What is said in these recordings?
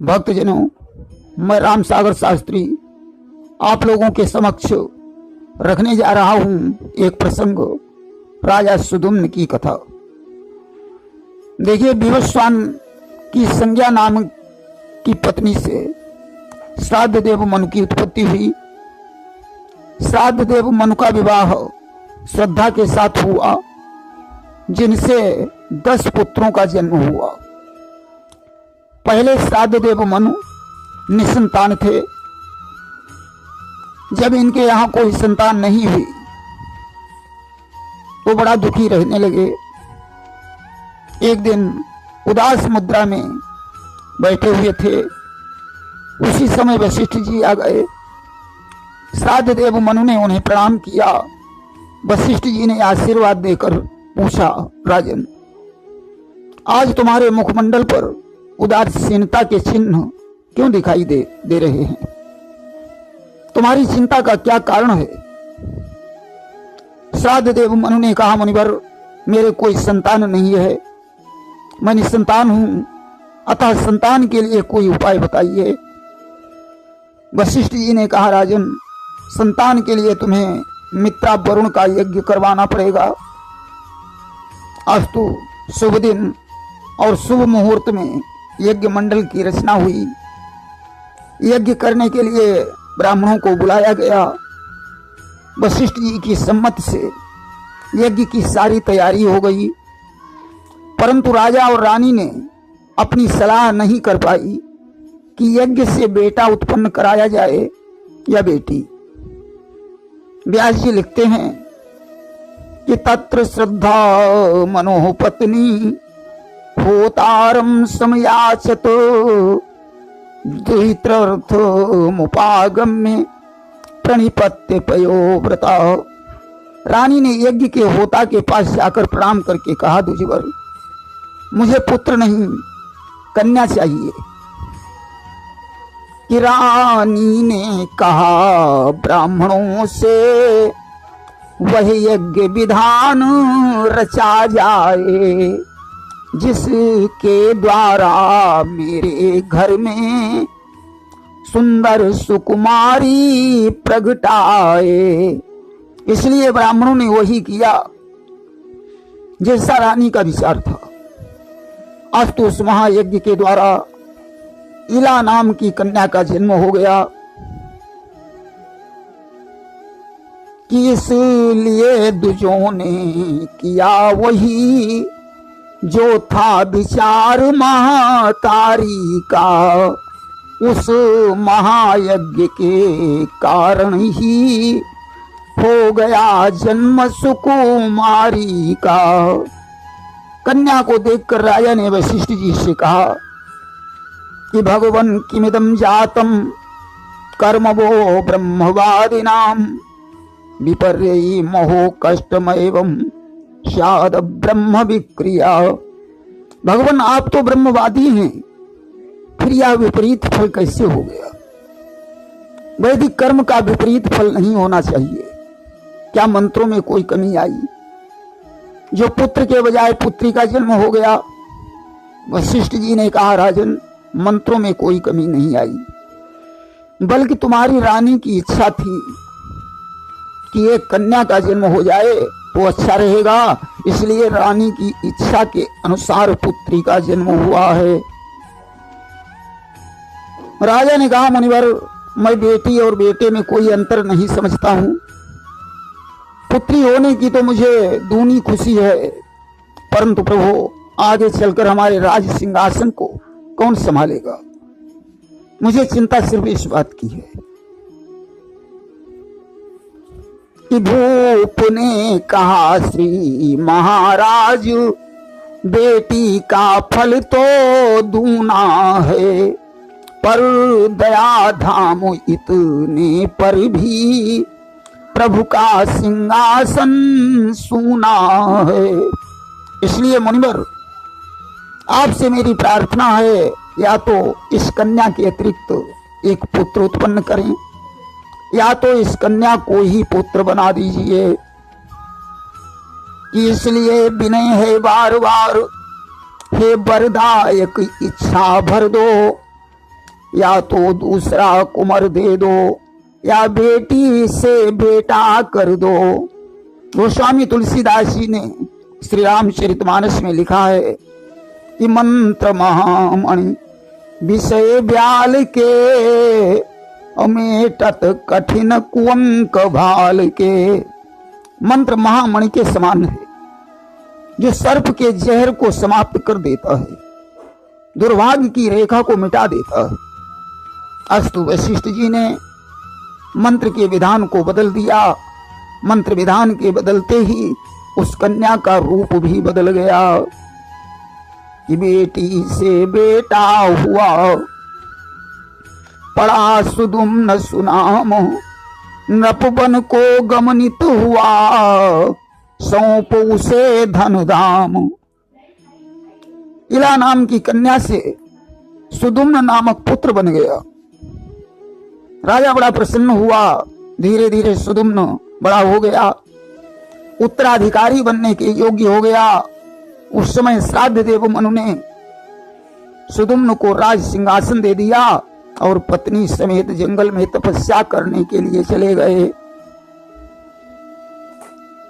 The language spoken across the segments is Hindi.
भक्तजनों, मैं राम सागर शास्त्री आप लोगों के समक्ष रखने जा रहा हूं एक प्रसंग, राजा सुदुम्न की कथा। देखिए, विवस्वान की संज्ञा नाम की पत्नी से श्राद्ध देव मनु की उत्पत्ति हुई। श्राद्ध देव मनु का विवाह श्रद्धा के साथ हुआ, जिनसे 10 पुत्रों का जन्म हुआ। पहले श्राद्ध देव मनु निसंतान थे। जब इनके यहां कोई संतान नहीं हुई तो बड़ा दुखी रहने लगे। एक दिन उदास मुद्रा में बैठे हुए थे, उसी समय वशिष्ठ जी आ गए। श्राद्ध देव मनु ने उन्हें प्रणाम किया। वशिष्ठ जी ने आशीर्वाद देकर पूछा, राजन, आज तुम्हारे मुखमंडल पर उदासीनता के चिन्ह क्यों दिखाई दे रहे हैं? तुम्हारी चिंता का क्या कारण है? श्राद्ध देव मनु ने कहा, मुनिवर, मेरे कोई संतान नहीं है, मैं निसंतान हूं, अतः संतान के लिए कोई उपाय बताइए। वशिष्ठ जी ने कहा, राजन, संतान के लिए तुम्हें मित्रा वरुण का यज्ञ करवाना पड़ेगा। आज तो शुभ दिन और शुभ मुहूर्त में यज्ञ मंडल की रचना हुई। यज्ञ करने के लिए ब्राह्मणों को बुलाया गया। वशिष्ठ जी की सम्मति से यज्ञ की सारी तैयारी हो गई, परंतु राजा और रानी ने अपनी सलाह नहीं कर पाई कि यज्ञ से बेटा उत्पन्न कराया जाए या बेटी। व्यास जी लिखते हैं कि तत्र श्रद्धा मनोह पत्नी होतारम समयाचत द्वित्रर्थ मुपागम्य प्रणिपत्य पयो व्रता। रानी ने यज्ञ के होता के पास जाकर प्रणाम करके कहा, दुजिवर, मुझे पुत्र नहीं कन्या चाहिए। कि रानी ने कहा ब्राह्मणों से वह यज्ञ विधान रचा जाए, जिसके द्वारा मेरे घर में सुंदर सुकुमारी प्रगटाए। इसलिए ब्राह्मणों ने वही किया जैसा रानी का विचार था। आज तो उस महायज्ञ के द्वारा इला नाम की कन्या का जन्म हो गया। कि इसलिए दुजों ने किया वही जो था विचार महातारी का, उस महायज्ञ के कारण ही हो गया जन्म सुकुमारी का। कन्या को देखकर राजा ने वशिष्ठ जी से कहा कि भगवन किमिदं जातम कर्म वो ब्रह्मवादिनाम विपर्ययी मोहो कष्टमेवं शाद ब्रह्म विक्रिया। भगवान, आप तो ब्रह्मवादी हैं, फिर यह विपरीत फल कैसे हो गया? वैदिक कर्म का विपरीत फल नहीं होना चाहिए। क्या मंत्रों में कोई कमी आई जो पुत्र के बजाय पुत्री का जन्म हो गया? वशिष्ठ जी ने कहा, राजन, मंत्रों में कोई कमी नहीं आई, बल्कि तुम्हारी रानी की इच्छा थी कि एक कन्या का जन्म हो जाए तो अच्छा रहेगा, इसलिए रानी की इच्छा के अनुसार पुत्री का जन्म हुआ है। राजा ने कहा, मुनिवर, मैं बेटी और बेटे में कोई अंतर नहीं समझता हूं। पुत्री होने की तो मुझे दूनी खुशी है, परंतु प्रभु, आगे चलकर हमारे राज सिंहासन को कौन संभालेगा? मुझे चिंता सिर्फ इस बात की है कि भूप ने कहा, श्री महाराज, बेटी का फल तो दूना है, पर दया धाम इतने पर भी प्रभु का सिंहासन सूना है। इसलिए मुनिवर, आपसे मेरी प्रार्थना है, या तो इस कन्या के अतिरिक्त एक पुत्र उत्पन्न करें, या तो इस कन्या को ही पुत्र बना दीजिए। इसलिए विनय है बार बार, हे वरदायक इच्छा भर दो, या तो दूसरा कुंवर दे दो या बेटी से बेटा कर दो। गोस्वामी तुलसीदास जी ने श्री रामचरितमानस में लिखा है कि मंत्र महामणि विषय ब्याल के अमेटत कठिन कुंक भाल के। मंत्र महामणि के समान है जो सर्प के जहर को समाप्त कर देता है, दुर्भाग्य की रेखा को मिटा देता है। अस्तु वशिष्ठ जी ने मंत्र के विधान को बदल दिया। मंत्र विधान के बदलते ही उस कन्या का रूप भी बदल गया कि बेटी से बेटा हुआ। पड़ा सुदुम्न सुनाम नृपवन को गमनित हुआ, सौंप उसे धन धाम। इला नाम की कन्या से सुदुम्न नामक पुत्र बन गया। राजा बड़ा प्रसन्न हुआ। धीरे धीरे सुदुम्न बड़ा हो गया, उत्तराधिकारी बनने के योग्य हो गया। उस समय श्राद्ध देव मनु ने सुदुम्न को राज सिंहासन दे दिया और पत्नी समेत जंगल में तपस्या करने के लिए चले गए।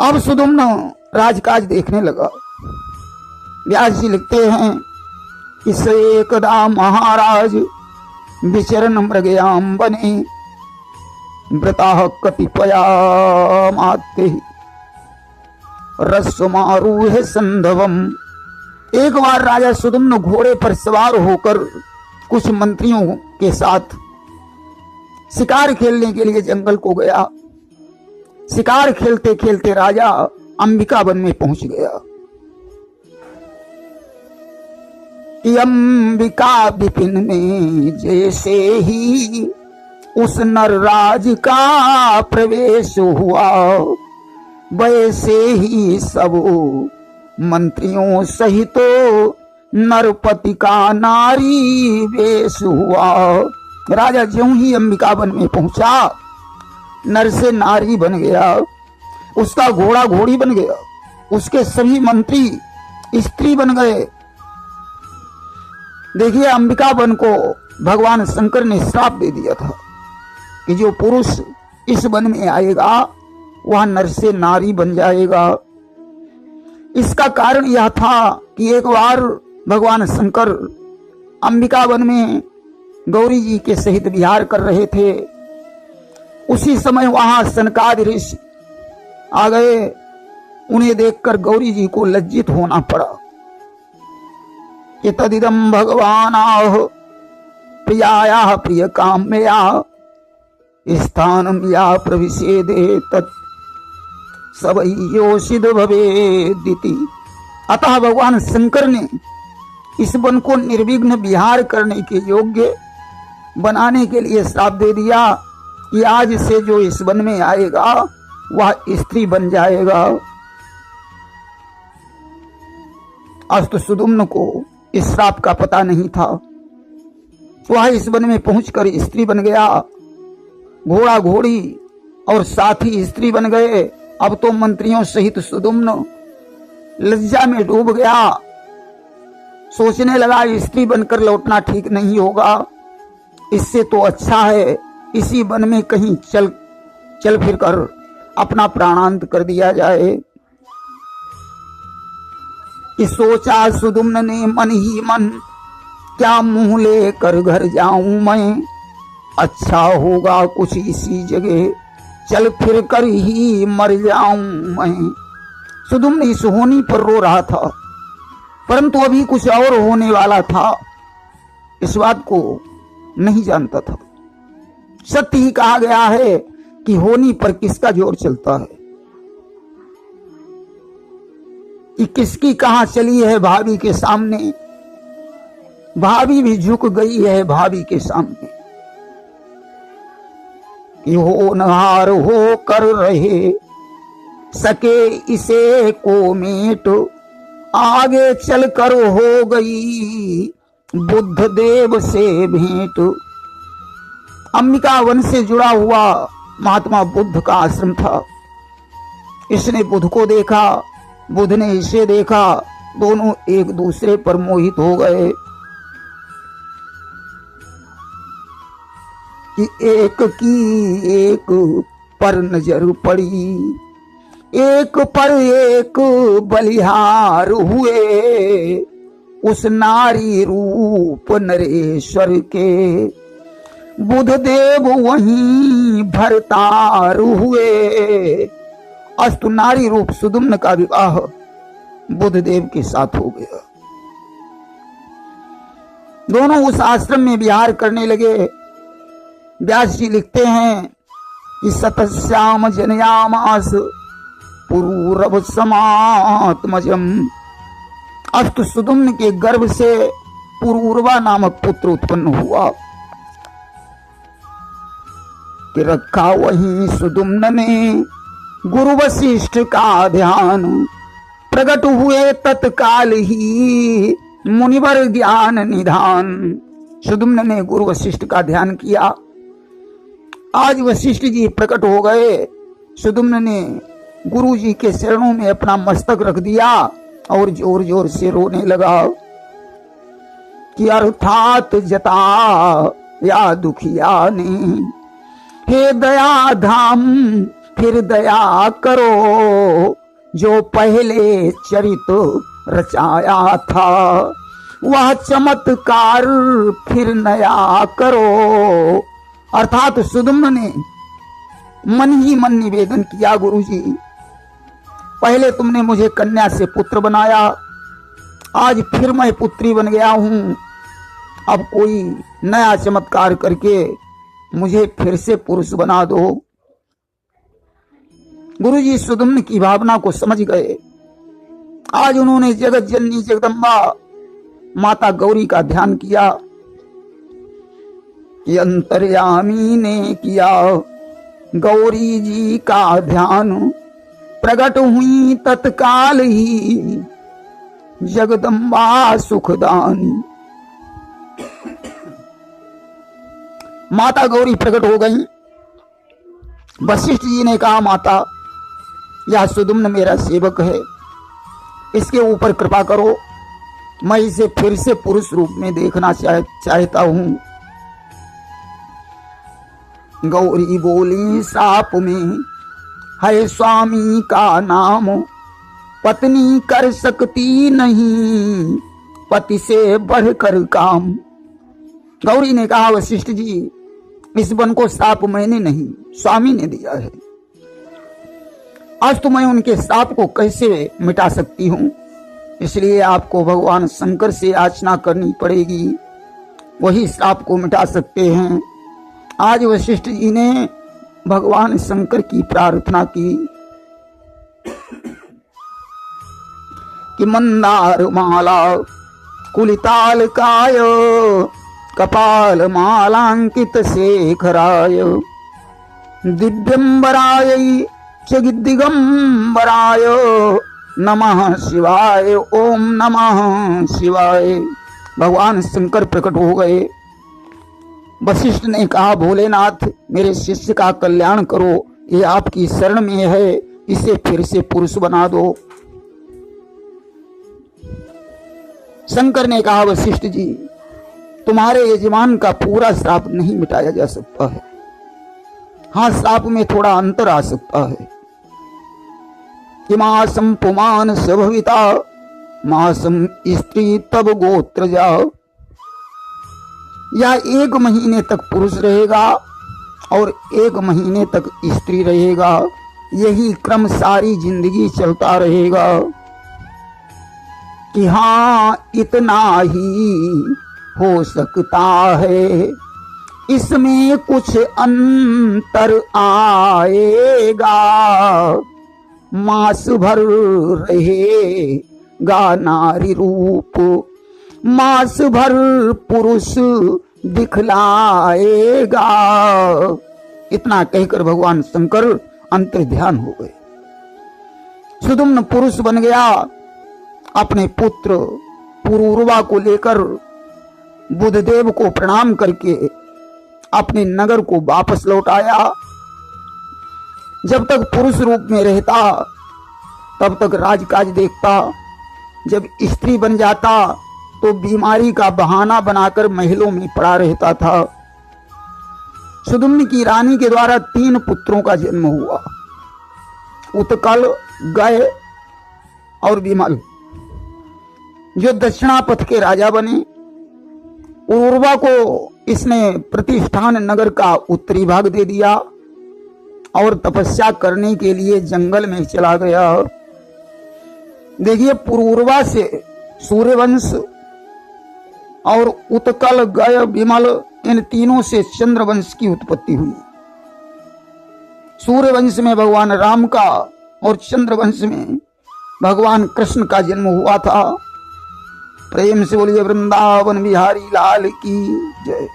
अब सुदुम्न राजकाज देखने लगा। व्यास जी लिखते हैं, इस एकदा महाराज विचरण मृगयाम बने, व्रता कतिपया माते रसमारूह संधवम। एक बार राजा सुदुम्न घोड़े पर सवार होकर कुछ मंत्रियों के साथ शिकार खेलने के लिए जंगल को गया। शिकार खेलते खेलते राजा अंबिका वन में पहुंच गया। अंबिका विपिन में जैसे ही उस नरराज का प्रवेश हुआ, वैसे ही सब मंत्रियों सहित नरपति का नारी वेश हुआ। राजा ज्यों ही अंबिका वन में पहुंचा, नर से नारी बन गया, उसका घोड़ा घोड़ी बन गया, उसके सभी मंत्री स्त्री बन गए। देखिए, अंबिका वन को भगवान शंकर ने श्राप दे दिया था कि जो पुरुष इस वन में आएगा वह नर से नारी बन जाएगा। इसका कारण यह था कि एक बार भगवान शंकर अंबिका वन में गौरी जी के सहित विहार कर रहे थे। उसी समय वहां सनकादि ऋषि आ गए। उन्हें देखकर गौरी जी को लज्जित होना पड़ा। तदिदम भगवानाह प्रियायाः प्रिय काम्यया स्थानम या प्रविशेदे तत् सबई योषिद भवेदिति। अतः भगवान शंकर ने इस वन को निर्विघ्न विहार करने के योग्य बनाने के लिए श्राप दे दिया कि आज से जो इस वन में आएगा वह स्त्री बन जाएगा। अस्तु सुदुम्न को इस श्राप का पता नहीं था। वह इस वन में पहुंचकर स्त्री बन गया। घोड़ा घोड़ी और साथी स्त्री बन गए। अब तो मंत्रियों सहित सुदुम्न लज्जा में डूब गया। सोचने लगा स्त्री बनकर लौटना ठीक नहीं होगा, इससे तो अच्छा है इसी वन में कहीं चल फिर कर अपना प्राणांत कर दिया जाए। कि सोचा सुदुम्न ने मन ही मन, क्या मुंह लेकर घर जाऊं मैं, अच्छा होगा कुछ इसी जगह चल फिर कर ही मर जाऊं मैं। सुदुम्न इस होनी पर रो रहा था, परंतु अभी कुछ और होने वाला था, इस बात को नहीं जानता था। सत्य ही कहा गया है कि होनी पर किसका जोर चलता है, कि किसकी कहां चली है भाभी के सामने। भाभी भी झुक गई है भाभी के सामने। कि होनहार हो कर रहे सके इसे को मेट, आगे चल कर हो गई बुद्ध देव से भेंट। अंबिका वन से जुड़ा हुआ महात्मा बुद्ध का आश्रम था। इसने बुद्ध को देखा, बुद्ध ने इसे देखा, दोनों एक दूसरे पर मोहित हो गए। कि एक की एक पर नजर पड़ी, एक पर एक बलिहार हुए, उस नारी रूप नरेश्वर के, बुधदेव वहीं भरतार हुए। अस्तु नारी रूप सुदुम्न का विवाह बुधदेव के साथ हो गया। दोनों उस आश्रम में विहार करने लगे। व्यास जी लिखते हैं कि सतश्याम जनयामास पुरूरव समात्मजम। अस्तु सुदुम्न के गर्भ से पुरूरवा नामक पुत्र उत्पन्न हुआ कि रखा वहीं सुदुम्न ने गुरु वशिष्ठ का ध्यान, प्रकट हुए तत्काल ही मुनिवर ज्ञान निधान। सुदुम्न ने गुरु वशिष्ठ का ध्यान किया। आज वशिष्ठ जी प्रकट हो गए। सुदुम्न ने गुरु जी के चरणों में अपना मस्तक रख दिया और जोर जोर से रोने लगा कि अर्थात जता या दुखिया ने, हे दया धाम फिर दया करो, जो पहले चरित रचाया था वह चमत्कार फिर नया करो। अर्थात सुदुम्न ने मन ही मन निवेदन किया, गुरु जी पहले तुमने मुझे कन्या से पुत्र बनाया, आज फिर मैं पुत्री बन गया हूं, अब कोई नया चमत्कार करके मुझे फिर से पुरुष बना दो। गुरु जी सुदुम्न की भावना को समझ गए। आज उन्होंने जगत जननी जगदम्बा माता गौरी का ध्यान किया कि अंतर्यामी ने किया गौरी जी का ध्यान, प्रकट हुई तत्काल ही जगदम्बा सुखदानी। माता गौरी प्रकट हो गई। वशिष्ठ जी ने कहा, माता यह सुदुम्न मेरा सेवक है, इसके ऊपर कृपा करो, मैं इसे फिर से पुरुष रूप में देखना चाहता हूं। गौरी बोली, साप में है स्वामी का नाम, पत्नी कर सकती नहीं पति से बढ़कर काम। गौरी ने कहा, वशिष्ठ जी इस वन को साप मैंने नहीं स्वामी ने दिया है, आज तो मैं उनके साप को कैसे मिटा सकती हूं, इसलिए आपको भगवान शंकर से याचना करनी पड़ेगी, वही साप को मिटा सकते हैं। आज वशिष्ठ जी ने भगवान शंकर की प्रार्थना की कि मंदार माला कुलिताल काय, कपाल मालांकित शेखराय, दिव्यंबराय दिगंबराय नमः शिवाय, ओम नमः शिवाय। भगवान शंकर प्रकट हो गए। वशिष्ठ ने कहा, भोलेनाथ मेरे शिष्य का कल्याण करो, ये आपकी शरण में है, इसे फिर से पुरुष बना दो। शंकर ने कहा, वशिष्ठ जी तुम्हारे यजमान का पूरा श्राप नहीं मिटाया जा सकता है, हाँ श्राप में थोड़ा अंतर आ सकता है। कि मासम पुमान स्वभविता मासम स्त्री तब गोत्र जाओ, या 1 महीने तक पुरुष रहेगा और 1 महीने तक स्त्री रहेगा, यही क्रम सारी जिंदगी चलता रहेगा। कि हाँ इतना ही हो सकता है, इसमें कुछ अंतर आएगा, मास भर रहेगा नारी रूप, मास भर पुरुष दिखलाएगा। इतना कहकर भगवान शंकर अंतर ध्यान हो गए। सुदुम्न पुरुष बन गया। अपने पुत्र पुरूरवा को लेकर बुधदेव को प्रणाम करके अपने नगर को वापस लौट आया। जब तक पुरुष रूप में रहता तब तक राजकाज देखता, जब स्त्री बन जाता तो बीमारी का बहाना बनाकर महलों में पड़ा रहता था। सुदुम्न की रानी के द्वारा 3 पुत्रों का जन्म हुआ, उत्कल, गय और विमल, जो दक्षिणापथ के राजा बने। उर्वा को इसने प्रतिष्ठान नगर का उत्तरी भाग दे दिया और तपस्या करने के लिए जंगल में चला गया। देखिए, पूर्वा से सूर्यवंश और उत्कल, गय, विमल, इन तीनों से चंद्रवंश की उत्पत्ति हुई। सूर्यवंश में भगवान राम का और चंद्रवंश में भगवान कृष्ण का जन्म हुआ था। प्रेम से बोलिए वृंदावन बिहारी लाल की जय।